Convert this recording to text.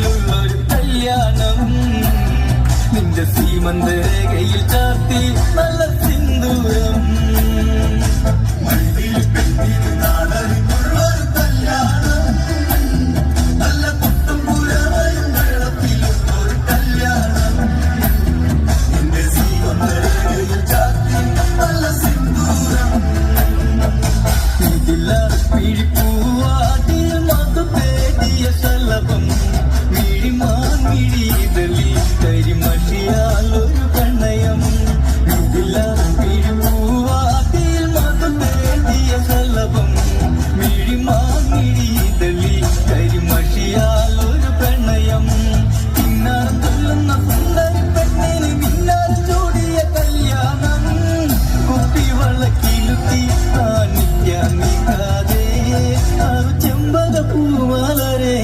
മനസ്സിലുള്ളൊരു കല്യാണം നിന്റെ സീമന്തരേഖയിൽ ചാർത്തി നല്ല സിന്ദൂരം പിഴിപ്പൂവാതിൽ മധു തേടിയ ശലഭം മിഴിമാങ്ങിഴിതലി കരിമഷിയാലൊരു പ്രണയം പിഴിപ്പൂവാതിൽ മധു തേടിയ ശലഭം മിഴിമാങ്ങിഴിതലി കരിമഷിയാലൊരു പ്രണയം പിന്നാലെ തുള്ളുന്ന സുന്ദരി പെണ്ണിന് മിന്നാൽ ചൂടിയ കല്യാണം കുപ്പിവളക്കിലുത്തി കാണിക്കാൻ ചെമ്പക പൂമലരേ